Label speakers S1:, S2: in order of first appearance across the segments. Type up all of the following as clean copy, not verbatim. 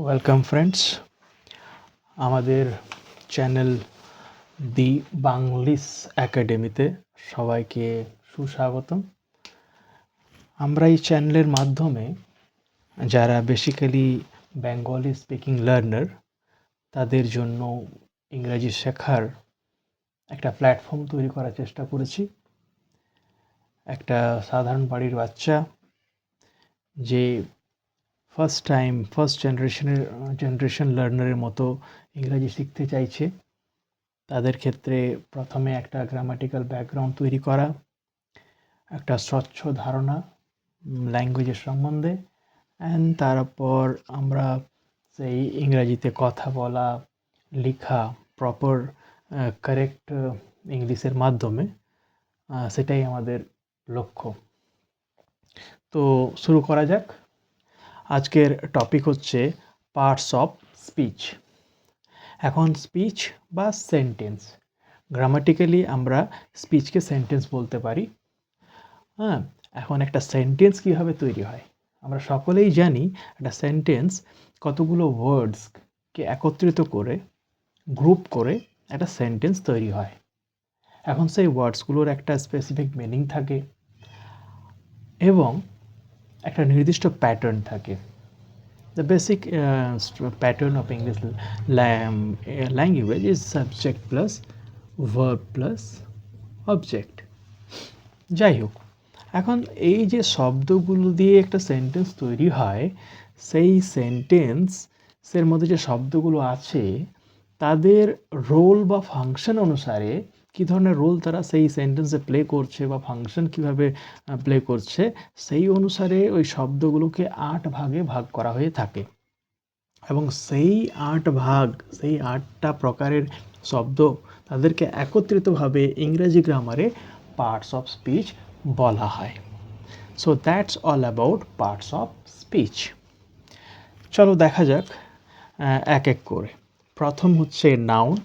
S1: Welcome friends, আমাদের channel দি Banglish একাডেমিতে সবাইকে সুস্বাগতম। আমরা এই চ্যানেলের মাধ্যমে যারা বেসিক্যালি বেঙ্গলি স্পিকিং লার্নার তাদের জন্য ইংরাজি শেখার একটা প্ল্যাটফর্ম তৈরি করার চেষ্টা করেছি। একটা সাধারণ বাড়ির বাচ্চা যে ফার্স্ট জেনারেশন লার্নারের মতো ইংরাজি শিখতে চাইছে, তাদের ক্ষেত্রে প্রথমে একটা গ্রামাটিক্যাল ব্যাকগ্রাউন্ড তৈরি করা, একটা স্বচ্ছ ধারণা ল্যাঙ্গুয়েজের সম্বন্ধে, অ্যান্ড তারপর আমরা সেই ইংরাজিতে কথা বলা, লেখা প্রপার কারেক্ট ইংলিশের মাধ্যমে, সেটাই আমাদের লক্ষ্য। তো শুরু করা যাক। আজকের টপিক হচ্ছে পার্টস অফ স্পিচ। এখন স্পিচ বা সেন্টেন্স, গ্রামাটিক্যালি আমরা স্পিচকে সেন্টেন্স বলতে পারি। এখন একটা সেন্টেন্স কীভাবে তৈরি হয়? আমরা সকলেই জানি একটা সেন্টেন্স কতগুলো ওয়ার্ডসকে একত্রিত করে গ্রুপ করে একটা সেন্টেন্স তৈরি হয়। এখন সেই ওয়ার্ডসগুলোর একটা স্পেসিফিক মিনিং থাকে এবং একটা নির্দিষ্ট প্যাটার্ন থাকে। The basic pattern of English language is subject plus verb plus object. যাই হোক, এখন এই যে শব্দগুলো দিয়ে একটা সেন্টেন্স তৈরি হয়, সেই সেন্টেন্সের মধ্যে যে শব্দগুলো আছে তাদের রোল বা ফাংশন অনুসারে কী ধরনের রোল তারা সেই সেন্টেন্সে প্লে করছে বা ফাংশন কীভাবে প্লে করছে, সেই অনুসারে ওই শব্দগুলোকে 8 ভাগে ভাগ করা হয়ে থাকে। এবং সেই 8টা প্রকারের শব্দ তাদেরকে একত্রিতভাবে ইংরেজি গ্রামারে পার্টস অফ স্পিচ বলা হয়। So that's all about parts of speech. চলো দেখা যাক এক এক করে। প্রথম হচ্ছে নাউন,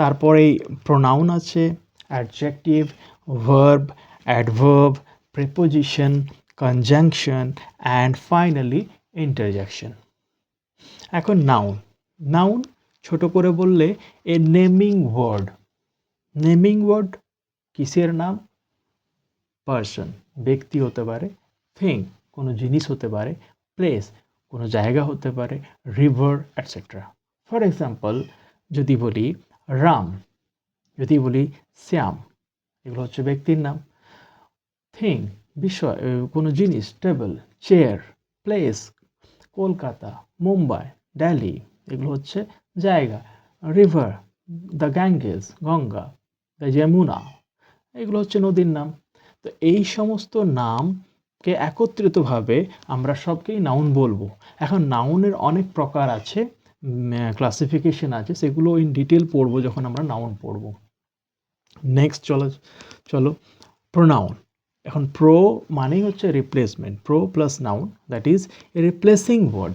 S1: তারপরেই প্রোনাউন আছে, adjective, verb, adverb, preposition, conjunction and finally interjection. এখন নাউন ছোট করে বললে এ নেমিং ওয়ার্ড। কিসের নাম? পার্সন, ব্যক্তি হতে পারে, থিং, কোনো জিনিস হতে পারে, প্লেস, কোনো জায়গা হতে পারে, রিভার এটসেট্রা। ফর এক্সাম্পল, যদি বলি রাম, যদি বলি শ্যাম, এগুলো হচ্ছে ব্যক্তির নাম। থিং, বিষয়, কোনো জিনিস, table, chair, place, Kolkata, Mumbai, Delhi, এগুলো হচ্ছে জায়গা। River, the Ganges, Ganga, the Yamuna, এগুলো হচ্ছে নদীর নাম। তো এই সমস্ত নামকে একত্রিতভাবে আমরা সবকেই নাউন বলবো। এখন নাউনের অনেক প্রকার আছে, ক্লাসিফিকেশন আছে, সেগুলো ইন ডিটেল পড়বো যখন আমরা নাউন পড়বো। নেক্সট চলো প্রোনাউন। এখন প্রো মানেই হচ্ছে replacement, pro plus noun, that is a replacing word.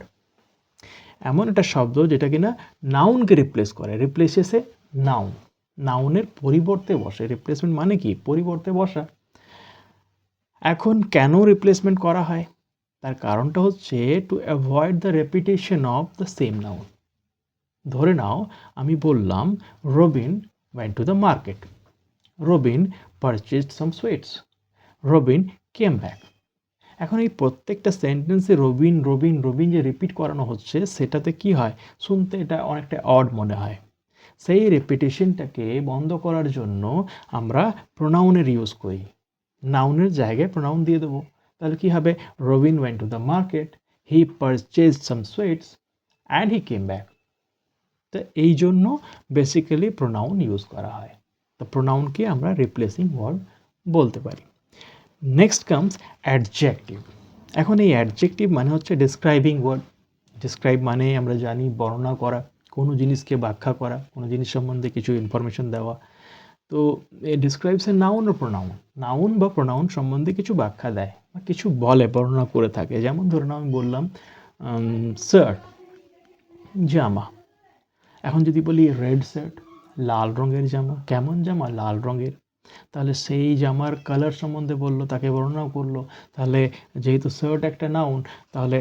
S1: এমন একটা শব্দ যেটা কিনা নাউনকে রিপ্লেস করে, রিপ্লেসেস এ নাউন, নাউনের পরিবর্তে বসে। রিপ্লেসমেন্ট মানে কি? পরিবর্তে বসা। এখন কেন রিপ্লেসমেন্ট করা হয়? তার কারণটা হচ্ছে to avoid the repetition of the same noun. ধরে নাও আমি বললাম Robin went to the market, Robin purchased some sweets, Robin came back. এখন এই প্রত্যেকটা সেন্টেন্সে রবিন রবিন রবিন যে রিপিট করানো হচ্ছে, সেটাতে কি হয়? শুনতে এটা অনেকটা অড মনে হয়। সেই রেপিটেশনটাকে বন্ধ করার জন্য আমরা প্রোনাউনের ইউজ করি, নাউনের জায়গায় প্রোনাউন দিয়ে দেবো। তাহলে কি হবে? Robin went to the market, he purchased some sweets and he came back. তো এই জন্য বেসিক্যালি প্রোনাউন ইউজ করা হয়। তো প্রোনাউনকে আমরা রিপ্লেসিং ওয়ার্ড বলতে পারি। Next comes adjective. এখন এই অ্যাডজেক্টিভ মানে হচ্ছে ডিসক্রাইবিং ওয়ার্ড। ডিসক্রাইব মানে আমরা জানি বর্ণনা করা, কোনো জিনিসকে ব্যাখ্যা করা, কোনো জিনিস সম্বন্ধে কিছু ইনফরমেশন দেওয়া। তো এ ডিসক্রাইবস এ নাউন ও প্রোনাউন। নাউন বা প্রোনাউন সম্বন্ধে কিছু ব্যাখ্যা দেয় বা কিছু বলে, বর্ণনা করে থাকে। যেমন ধরুন আমি বললাম শার্ট, জামা। এখন যদি বলি রেড শার্ট, লাল রঙের জামা। কেমন জামা? লাল রঙের। তাহলে সেই জামার কালার সম্বন্ধে বললো, তাকে বর্ণনাও করলো। তাহলে যেহেতু শার্ট একটা নাউন, তাহলে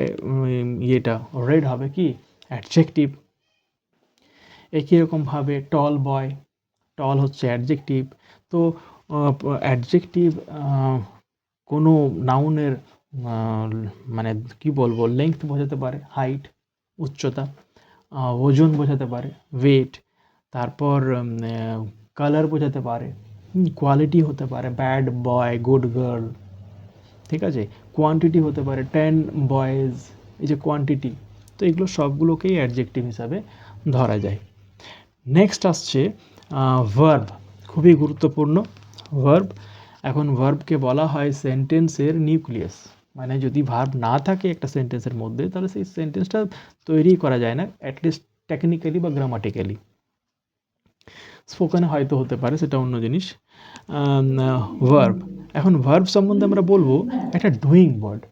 S1: ইয়েটা রেড হবে কি? অ্যাডজেক্টিভ। একই রকমভাবে টল বয়, টল হচ্ছে অ্যাডজেক্টিভ। তো অ্যাডজেক্টিভ কোনো নাউনের মানে কি বলবো, লেংথ বোঝাতে পারে, হাইট উচ্চতা, ওজন বোঝাতে পারে, ওয়েট, তারপর কালার বোঝাতে পারে, কোয়ালিটি হতে পারে, ব্যাড বয়, গুড গার্ল, ঠিক আছে, কোয়ান্টিটি হতে পারে, 10 বয়েজ, এই যে কোয়ান্টিটি। তো এগুলো সবগুলোকেই অ্যাডজেক্টিভ হিসাবে ধরা যায়। নেক্সট আসছে ভার্ব, খুবই গুরুত্বপূর্ণ ভার্ব। এখন ভার্বকে বলা হয় সেন্টেন্সের নিউক্লিয়াস, মানে যদি ভার্ব না থাকে একটা সেন্টেন্সের মধ্যে তাহলে সেই সেন্টেন্সটা তৈরি করা যায় না, অ্যাটলিস্ট টেকনিক্যালি বা গ্রামাটিক্যালি। স্পোকেনে হয়তো হতে পারে, সেটা অন্য জিনিস। ভার্ব, এখন ভার্ব সম্বন্ধে আমরা বলবো একটা ডুইং ওয়ার্ড,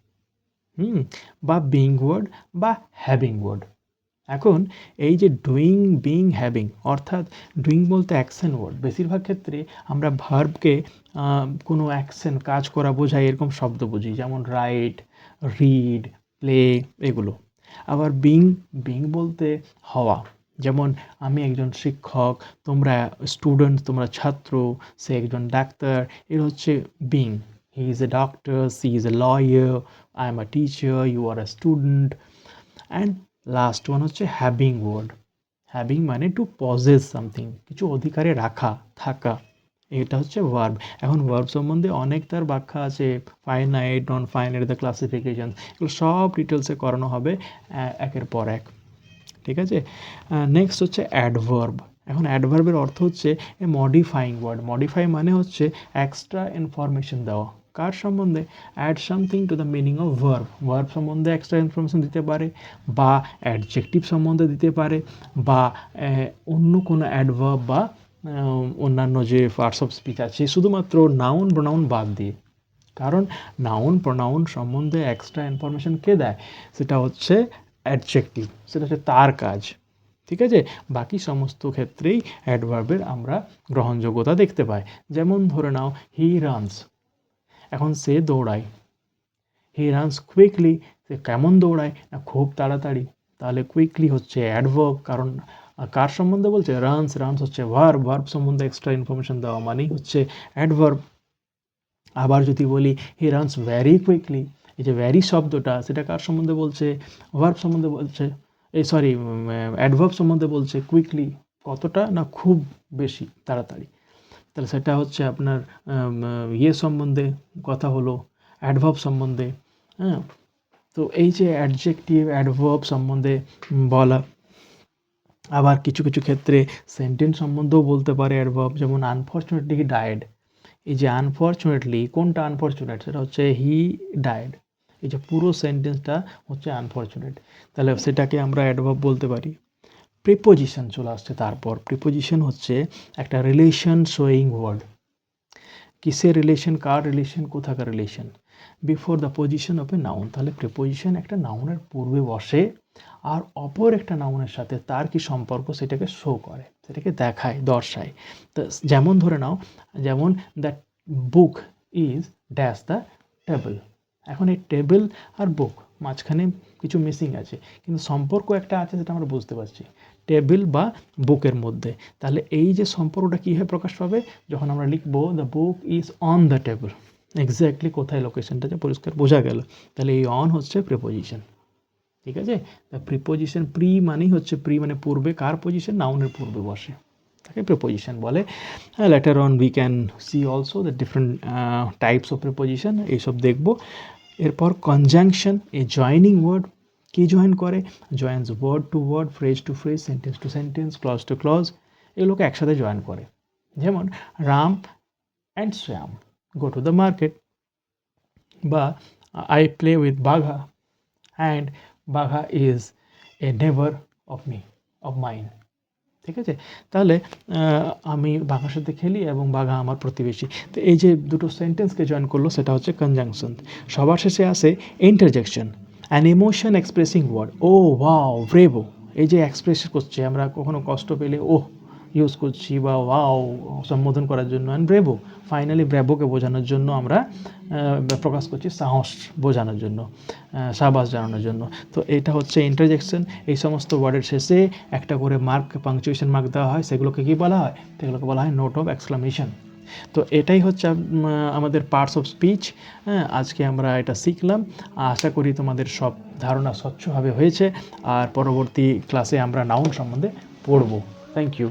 S1: বা বিং ওয়ার্ড বা হ্যাভিং ওয়ার্ড। এখন এই যে ডুইং, বিং, হ্যাভিং, অর্থাৎ ডুইং বলতে অ্যাকশন ওয়ার্ড, বেশিরভাগ ক্ষেত্রে আমরা ভার্বকে কোনো অ্যাকশন, কাজ করা বোঝায় এরকম শব্দ বুঝি, যেমন রাইট, রিড, প্লে, এগুলো। আবার বিং, বিং বলতে হওয়া, যেমন আমি একজন শিক্ষক, তোমরা স্টুডেন্ট, তোমরা ছাত্র, সে একজন ডাক্তার, এর হচ্ছে being. He is a doctor, she is a lawyer, I am a teacher, you are a student. And last one হচ্ছে হ্যাভিং ওয়ার্ড। হ্যাভিং মানে টু পজেস সামথিং, কিছু অধিকারে রাখা, থাকা, এটা হচ্ছে ভার্ব। এখন ভার্ব সম্বন্ধে অনেক তার ব্যাখ্যা আছে, finite, non finite, the classification, এগুলো সব ডিটেলসে করানো হবে একের পর এক, ঠিক আছে। নেক্সট হচ্ছে অ্যাডভার্ব। এখন অ্যাডভার্বের অর্থ হচ্ছে এ মডিফাইং ওয়ার্ড। মডিফাই মানে হচ্ছে এক্সট্রা ইনফরমেশন দেওয়া, কার সম্বন্ধে, add something to the meaning of verb. Verb সম্বন্ধে এক্সট্রা ইনফরমেশন দিতে পারে, বা অ্যাডজেক্টিভ সম্বন্ধে দিতে পারে, বা অন্য কোনো অ্যাডভার্ব বা অন্যান্য যে পার্টস অফ স্পিচ আছে, শুধুমাত্র নাউন প্রোনাউন বাদ দিয়ে। কারণ নাউন প্রোনাউন সম্বন্ধে এক্সট্রা ইনফরমেশন কে দেয়, সেটা হচ্ছে অ্যাডজেক্টিভ, সেটা হচ্ছে তার কাজ, ঠিক আছে। বাকি সমস্ত ক্ষেত্রেই অ্যাডভার্বের আমরা গ্রহণযোগ্যতা দেখতে পাই। যেমন ধরে নাও হি রানস, এখন সে দৌড়ায়, হি রানস কুইকলি, সে কেমন দৌড়ায়, না খুব তাড়াতাড়ি, তাহলে কুইকলি হচ্ছে অ্যাডভার্ব, কারণ কার সম্বন্ধে বলছে, রানস, রানস হচ্ছে ভার্ব, ভার্ব সম্বন্ধে এক্সট্রা ইনফরমেশন দেওয়া মানেই হচ্ছে অ্যাডভার্ব। আবার যদি বলি হি রানস ভ্যারি কুইকলি, এই যে ভ্যারি শব্দটা, সেটা কার সম্বন্ধে বলছে, ভার্ব সম্বন্ধে বলছে, এই সরি অ্যাডভার্ব সম্বন্ধে বলছে, কুইকলি কতটা, না খুব বেশি তাড়াতাড়ি, তাহলে সেটা হচ্ছে আপনার ইয়ে সম্বন্ধে কথা হলো, অ্যাডভার্ব সম্বন্ধে। হ্যাঁ, তো এই যে অ্যাডজেক্টিভ, অ্যাডভার্ব সম্বন্ধে বলা। আবার কিছু কিছু ক্ষেত্রে সেন্টেন্স সম্বন্ধেও বলতে পারে অ্যাডভার্ব, যেমন আনফর্চুনেটলি হি ডায়েড। এই যে আনফর্চুনেটলি, কোনটা আনফর্চুনেট, সেটা হচ্ছে হি ডায়েড, এই যে পুরো সেন্টেন্সটা হচ্ছে আনফর্চুনেট, তাহলে সেটাকে আমরা অ্যাডভার্ব বলতে পারি। প্রিপোজিশন চলে আসছে তারপর। প্রিপোজিশন হচ্ছে একটা রিলেশন শোয়িং ওয়ার্ড। কিসের রিলেশন, কার রিলেশন, কোথাকার relation, before the position of a noun. তাহলে প্রিপোজিশন একটা নাউনের পূর্বে বসে আর অপর একটা নাউনের সাথে তার কি সম্পর্ক সেটাকে শো করে, সেটাকে দেখায়, দর্শায়। তো যেমন ধরে নাও, যেমন the book is dash the table. এখন এই টেবিল আর বুক মাঝখানে কিছু মিসিং আছে, কিন্তু সম্পর্ক একটা আছে, সেটা আমরা বুঝতে পারছি টেবিল বা বুকের মধ্যে। তাহলে এই যে সম্পর্কটা কীভাবে প্রকাশ পাবে, যখন আমরা লিখবো the book is on the table, exactly কোথায় লোকেশনটা যে পরিষ্কার বোঝা গেল। তাহলে এই অন হচ্ছে প্রিপোজিশন, ঠিক আছে। তা প্রিপোজিশন, প্রি মানেই হচ্ছে, প্রি মানে পূর্বে, কার পজিশন, নাউনের পূর্বে বসে, তাকে প্রিপোজিশন বলে। Later on we can see also the different types of preposition, এইসব দেখবো। এরপর কনজাংশন, এ জয়নিং ওয়ার্ড, কি জয়েন করে, joins word to word, phrase to phrase, sentence to sentence, clause to clause, এগুলোকে একসাথে জয়েন করে। যেমন Ram and Shyam go to the market, বা I play with Bagha and Bagha is a neighbour of me, of mine, ঠিক আছে। তাহলে আমি বাঘার সাথে খেলি এবং বাঘা আমার প্রতিবেশী। তো এই যে দুটো সেন্টেন্সকে জয়েন করলো, সেটা হচ্ছে কনজাংশন। সবার শেষে আসে interjection, an emotion expressing word, oh wow bravo, এই যে এক্সপ্রেস করছে, আমরা কখনো কষ্ট পেলে ওহ ইউজ করছি, বা ওয়াও সম্বোধন করার জন্য, অ্যান্ড ব্রেভো, ফাইনালি ব্রেভোকে বোঝানোর জন্য আমরা প্রকাশ করছি সাহস বোঝানোর জন্য, সাবাস জানানোর জন্য। তো এটা হচ্ছে ইন্টারজেকশন। এই সমস্ত ওয়ার্ডের শেষে একটা করে মার্ক, পাংচুয়েশন মার্ক দেওয়া হয়, সেগুলোকে কী বলা হয়? সেগুলোকে বলা হয় নোট অফ এক্সক্লামেশন। তো এটাই হচ্ছে আমাদের পার্টস অফ স্পিচ। হ্যাঁ, আজকে আমরা এটা শিখলাম। আশা করি তোমাদের সব ধারণা স্বচ্ছভাবে হয়েছে, আর পরবর্তী ক্লাসে আমরা নাউন সম্বন্ধে পড়ব। Thank you.